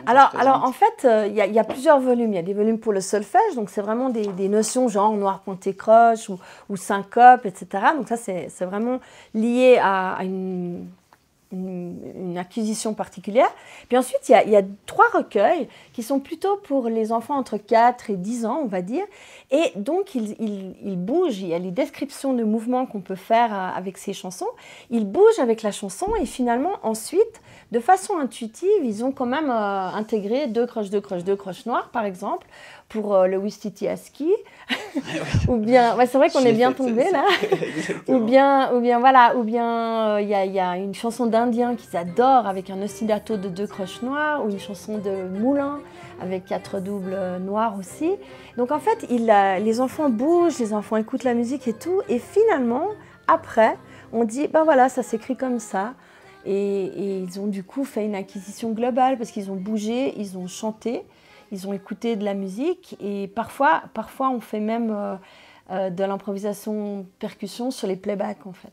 Voilà, alors en fait, il y a plusieurs volumes. Il y a des volumes pour le solfège, donc c'est vraiment des notions genre noir pointé croche ou syncope, etc. Donc ça, c'est vraiment lié à une acquisition particulière. Puis ensuite, il y a 3 recueils qui sont plutôt pour les enfants entre 4 et 10 ans, on va dire. Et donc, ils bougent. Il y a les descriptions de mouvements qu'on peut faire avec ces chansons. Ils bougent avec la chanson et finalement, ensuite, de façon intuitive, ils ont quand même intégré 2 croches, 2 croches, 2 croches noires, par exemple, pour le Wistiti Aski. Ou bien, c'est vrai qu'on est bien tombé là. ou bien il y a une chanson d'Indien qu'ils adorent avec un ostinato de 2 croches noires, ou une chanson de Moulin avec 4 doubles noirs aussi. Donc en fait, les enfants bougent, les enfants écoutent la musique et tout, et finalement, après, on dit, voilà, ça s'écrit comme ça. Et ils ont du coup fait une acquisition globale parce qu'ils ont bougé, ils ont chanté, ils ont écouté de la musique, et parfois on fait même de l'improvisation percussion sur les playbacks en fait.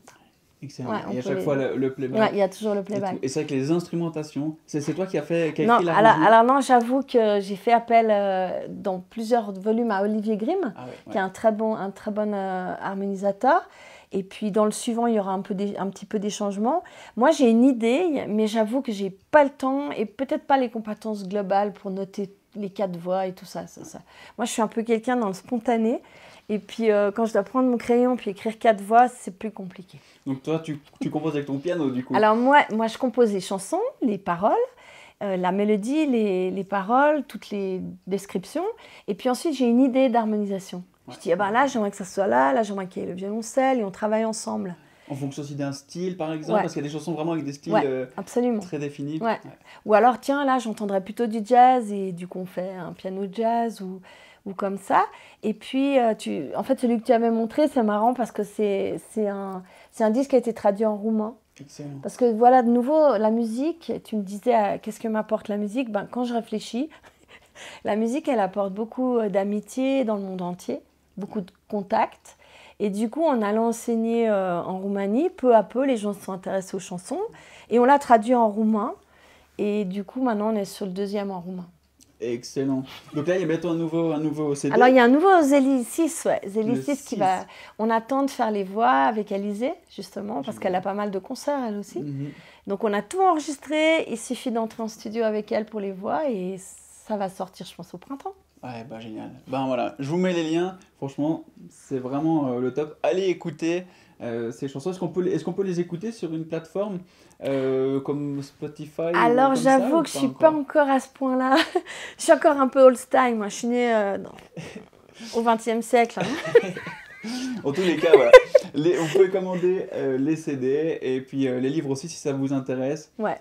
Excellent. Ouais, et à chaque fois le playback. Ouais, il y a toujours le playback. Et c'est vrai que les instrumentations, c'est toi qui as écrit non, l'arrangement? Alors non, j'avoue que j'ai fait appel dans plusieurs volumes à Olivier Grimm, qui est un très bon harmonisateur. Et puis dans le suivant, il y aura un petit peu des changements. Moi, j'ai une idée, mais j'avoue que j'ai pas le temps et peut-être pas les compétences globales pour noter les 4 voix et tout ça. Moi, je suis un peu quelqu'un dans le spontané. Et puis quand je dois prendre mon crayon puis écrire 4 voix, c'est plus compliqué. Donc toi, tu composes avec ton piano du coup? Alors moi je compose les chansons, les paroles, la mélodie, les paroles, toutes les descriptions. Et puis ensuite, j'ai une idée d'harmonisation. Ouais. Je dis, ah ben là, j'aimerais que ça soit là j'aimerais qu'il y ait le violoncelle, et on travaille ensemble. En fonction aussi d'un style, par exemple, Ouais. parce qu'il y a des chansons vraiment avec des styles Absolument. très définis. Ouais. Ou alors, tiens, là, j'entendrais plutôt du jazz, et du coup, on fait un piano jazz ou comme ça. Et puis, en fait, celui que tu avais montré, c'est marrant parce que c'est un disque qui a été traduit en roumain. Excellent. Parce que voilà, de nouveau, la musique, tu me disais, qu'est-ce que m'apporte la musique? Ben, quand je réfléchis, la musique, elle apporte beaucoup d'amitié dans le monde entier, beaucoup de contacts. Et du coup, en allant enseigner en Roumanie, peu à peu, les gens se sont intéressés aux chansons. Et on l'a traduit en roumain. Et du coup, maintenant, on est sur le 2e en roumain. Excellent. Donc là, il y a bientôt un nouveau CD. Alors, il y a un nouveau Zélie 6, ouais. Zélie Le 6 qui va... On attend de faire les voix avec Alizée, justement, parce qu'elle a pas mal de concerts, elle aussi. Donc, on a tout enregistré. Il suffit d'entrer en studio avec elle pour les voix. Et ça va sortir, je pense, au printemps. Ouais, bah génial. Ben voilà, je vous mets les liens. Franchement, c'est vraiment le top. Allez écouter ces chansons. Est-ce qu'on peut les écouter sur une plateforme comme Spotify? Alors, ou comme ça, j'avoue ou que je pas suis encore pas encore à ce point-là. Je suis encore un peu old-style. Moi, je suis née au XXe siècle. Hein. En tous les cas, voilà. Vous pouvez commander les CD et puis les livres aussi si ça vous intéresse. Ouais.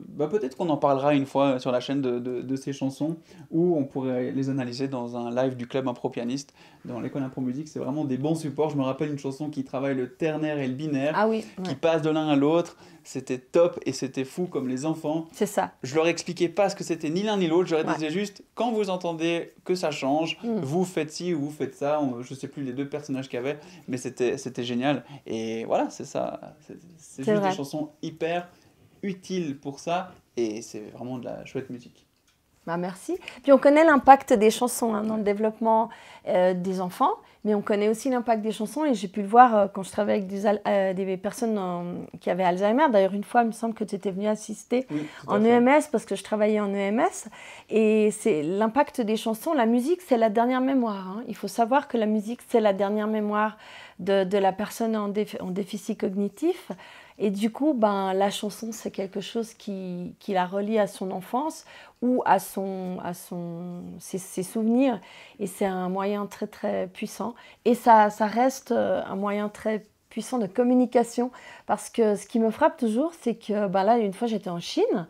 Bah peut-être qu'on en parlera une fois sur la chaîne de ces chansons ou on pourrait les analyser dans un live du Club Impro Pianiste dans l'école Impro Musique. C'est vraiment des bons supports. Je me rappelle une chanson qui travaille le ternaire et le binaire, Ah oui. qui passe de l'un à l'autre. C'était top et c'était fou comme les enfants. C'est ça. Je leur expliquais pas ce que c'était ni l'un ni l'autre. Je leur disais juste, quand vous entendez que ça change, vous faites ci ou vous faites ça. Je sais plus les 2 personnages qu'il y avait, mais c'était génial. Et voilà, c'est ça. C'est juste vrai. des chansons hyper utiles pour ça. Et c'est vraiment de la chouette musique. Bah, merci. Puis on connaît l'impact des chansons dans le développement des enfants, mais on connaît aussi l'impact des chansons et j'ai pu le voir quand je travaillais avec des personnes qui avaient Alzheimer. D'ailleurs, une fois, il me semble que tu étais venue assister en EMS parce que je travaillais en EMS. Et c'est l'impact des chansons. La musique, c'est la dernière mémoire. Hein. Il faut savoir que la musique, c'est la dernière mémoire de la personne en déficit cognitif. Et du coup, la chanson, c'est quelque chose qui la relie à son enfance ou à ses souvenirs. Et c'est un moyen très, très puissant. Et ça reste un moyen très puissant de communication. Parce que ce qui me frappe toujours, c'est que là, une fois, j'étais en Chine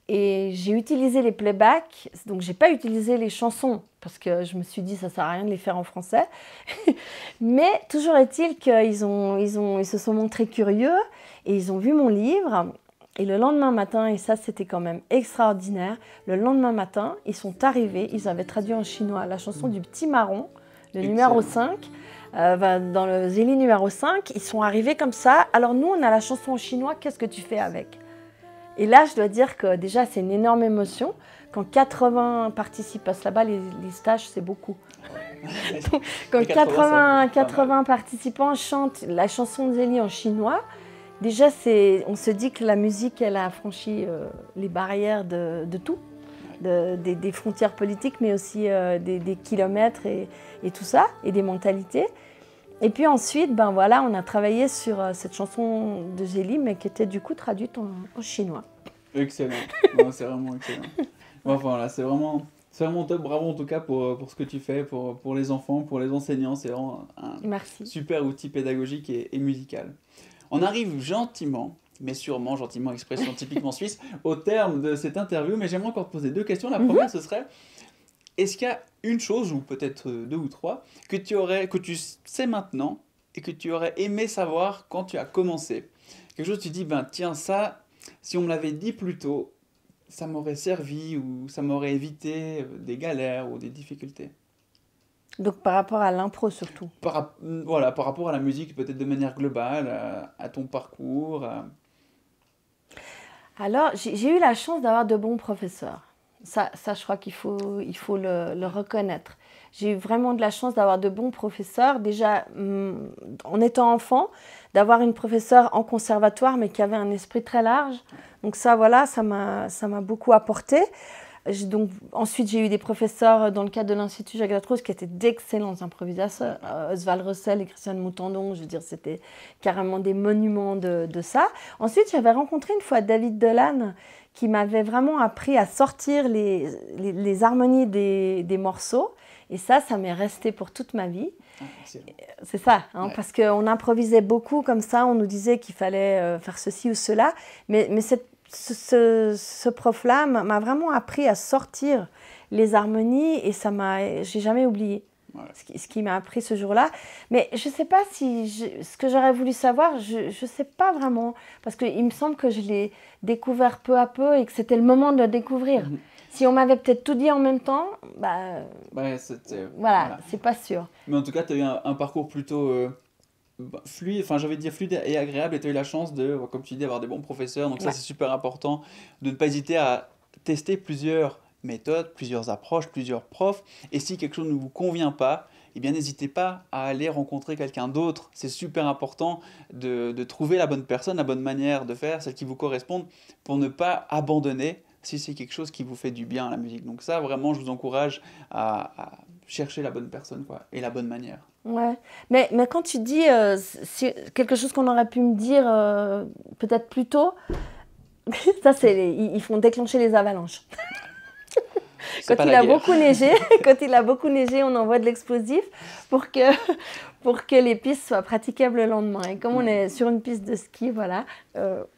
et j'ai utilisé les playbacks. Donc, je n'ai pas utilisé les chansons parce que je me suis dit, ça ne sert à rien de les faire en français. Mais toujours est-il qu'ils se sont montrés curieux et ils ont vu mon livre. Et le lendemain matin, et ça c'était quand même extraordinaire, le lendemain matin, ils sont arrivés, ils avaient traduit en chinois la chanson du Petit Marron, le numéro 5, dans le Zélie numéro 5, ils sont arrivés comme ça. Alors nous, on a la chanson en chinois, qu'est-ce que tu fais avec? Et là, je dois dire que déjà, c'est une énorme émotion. Quand 80 participent, parce que là-bas, les stages, c'est beaucoup. Quand 80 participants chantent la chanson de Zélie en chinois, déjà, on se dit que la musique, elle a franchi les barrières de tout, des frontières politiques, mais aussi des kilomètres et tout ça, et des mentalités. Et puis ensuite, on a travaillé sur cette chanson de Zélie, mais qui était du coup traduite en chinois. Excellent, non, c'est vraiment excellent. Enfin, voilà, c'est vraiment top. Bravo en tout cas pour ce que tu fais pour les enfants, pour les enseignants. C'est vraiment un super outil pédagogique et musical. On arrive gentiment, mais sûrement, gentiment, expression typiquement suisse, au terme de cette interview. Mais j'aimerais encore te poser 2 questions. La première, ce serait, est-ce qu'il y a une chose, ou peut-être 2 ou 3, que tu sais maintenant et que tu aurais aimé savoir quand tu as commencé? Quelque chose, tu dis, tiens, ça, si on me l'avait dit plus tôt, ça m'aurait servi ou ça m'aurait évité des galères ou des difficultés. Donc par rapport à l'impro surtout. Voilà, par rapport à la musique, peut-être de manière globale, à ton parcours. Alors, j'ai eu la chance d'avoir de bons professeurs. Ça je crois qu'il faut le reconnaître. J'ai eu vraiment de la chance d'avoir de bons professeurs. Déjà, en étant enfant, d'avoir une professeure en conservatoire, mais qui avait un esprit très large. Donc ça, voilà, ça m'a beaucoup apporté. Donc, ensuite, j'ai eu des professeurs dans le cadre de l'Institut Jacques Latrosse qui étaient d'excellents improvisateurs. Oswald Russell et Christiane Moutandon, je veux dire, c'était carrément des monuments de ça. Ensuite, j'avais rencontré une fois David Delanne qui m'avait vraiment appris à sortir les harmonies des morceaux. Et ça m'est resté pour toute ma vie. C'est ça, hein, ouais. Parce qu'on improvisait beaucoup comme ça, on nous disait qu'il fallait faire ceci ou cela. Mais ce prof-là m'a vraiment appris à sortir les harmonies et j'ai jamais oublié ce qui m'a appris ce jour-là. Mais je ne sais pas ce que j'aurais voulu savoir, je ne sais pas vraiment. Parce qu'il me semble que je l'ai découvert peu à peu et que c'était le moment de le découvrir. Si on m'avait peut-être tout dit en même temps, voilà, c'est pas sûr. Mais en tout cas, tu as eu un parcours plutôt fluide, enfin j'avais dit fluide et agréable, et tu as eu la chance de, comme tu dis, d'avoir des bons professeurs. Donc ça, c'est super important, de ne pas hésiter à tester plusieurs méthodes, plusieurs approches, plusieurs profs. Et si quelque chose ne vous convient pas, eh bien n'hésitez pas à aller rencontrer quelqu'un d'autre. C'est super important de trouver la bonne personne, la bonne manière de faire, celle qui vous correspond, pour ne pas abandonner si c'est quelque chose qui vous fait du bien à la musique. Donc ça, vraiment, je vous encourage à chercher la bonne personne, quoi, et la bonne manière. Ouais, mais quand tu dis quelque chose qu'on aurait pu me dire peut-être plus tôt, ça ils font déclencher les avalanches. Quand il a beaucoup neigé, on envoie de l'explosif pour que les pistes soient praticables le lendemain. Et comme on est sur une piste de ski, voilà,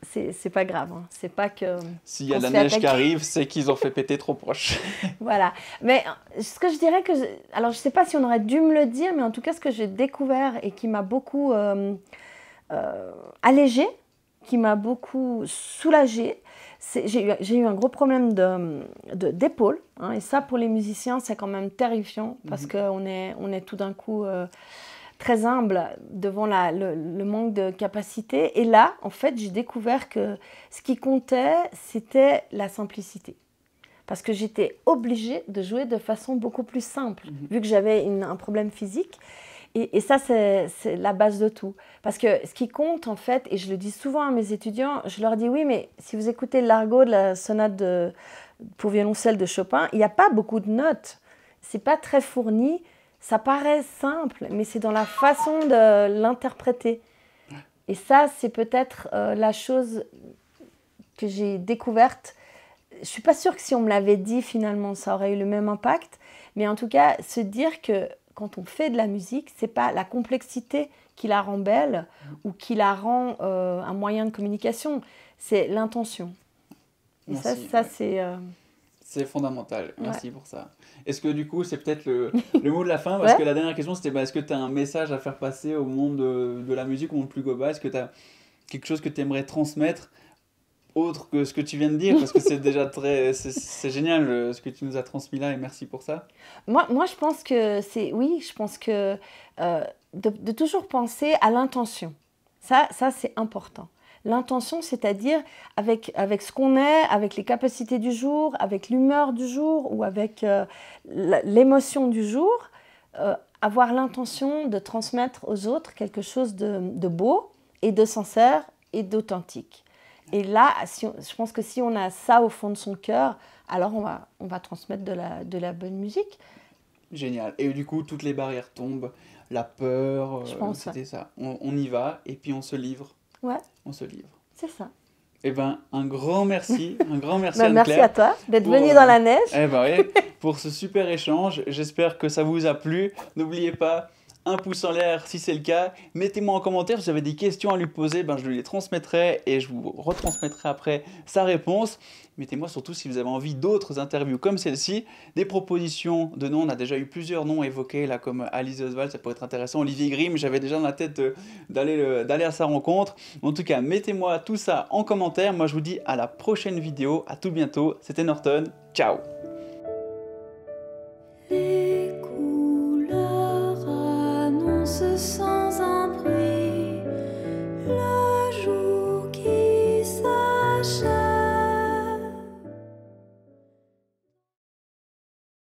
c'est pas grave. Hein. C'est pas que s'il y a de la neige qui arrive, c'est qu'ils ont fait péter trop proche. Voilà. Mais ce que je dirais alors je sais pas si on aurait dû me le dire, mais en tout cas ce que j'ai découvert et qui m'a beaucoup allégée, qui m'a beaucoup soulagée, j'ai eu un gros problème d'épaule, hein, et ça pour les musiciens c'est quand même terrifiant parce qu'on est tout d'un coup très humble devant le manque de capacité. Et là en fait j'ai découvert que ce qui comptait c'était la simplicité, parce que j'étais obligée de jouer de façon beaucoup plus simple vu que j'avais un problème physique. Et ça, c'est la base de tout. Parce que ce qui compte, en fait, et je le dis souvent à mes étudiants, je leur dis, oui, mais si vous écoutez l'argot de la sonate pour violoncelle de Chopin, il n'y a pas beaucoup de notes. Ce n'est pas très fourni. Ça paraît simple, mais c'est dans la façon de l'interpréter. Et ça, c'est peut-être la chose que j'ai découverte. Je ne suis pas sûre que si on me l'avait dit, finalement, ça aurait eu le même impact. Mais en tout cas, se dire que quand on fait de la musique, ce n'est pas la complexité qui la rend belle ou qui la rend un moyen de communication, c'est l'intention. Et merci, ça c'est... C'est fondamental, merci pour ça. Est-ce que du coup, c'est peut-être le mot de la fin, parce que la dernière question, c'était est-ce que tu as un message à faire passer au monde de la musique, au monde plus global? Est-ce que tu as quelque chose que tu aimerais transmettre autre que ce que tu viens de dire, parce que c'est déjà c'est génial ce que tu nous as transmis là, et merci pour ça. Moi je pense que de toujours penser à l'intention. Ça c'est important. L'intention, c'est-à-dire avec ce qu'on est, avec les capacités du jour, avec l'humeur du jour ou avec l'émotion du jour, avoir l'intention de transmettre aux autres quelque chose de beau et de sincère et d'authentique. Et là, je pense que si on a ça au fond de son cœur, alors on va transmettre de la bonne musique. Génial. Et du coup, toutes les barrières tombent, la peur, c'était ça. On y va et puis on se livre. Ouais. On se livre. C'est ça. Eh ben, un grand merci Anne-Claire. Merci à toi d'être venue dans la neige. Eh ben oui, pour ce super échange. J'espère que ça vous a plu. N'oubliez pas, un pouce en l'air si c'est le cas. Mettez-moi en commentaire si vous avez des questions à lui poser, je lui les transmettrai et je vous retransmettrai après sa réponse. Mettez-moi surtout si vous avez envie d'autres interviews comme celle-ci, des propositions de noms. On a déjà eu plusieurs noms évoqués là, comme Alice Oswald, ça pourrait être intéressant. Olivier Grimm, j'avais déjà dans la tête d'aller à sa rencontre. En tout cas, mettez-moi tout ça en commentaire. Moi, je vous dis à la prochaine vidéo. À tout bientôt. C'était Norton. Ciao.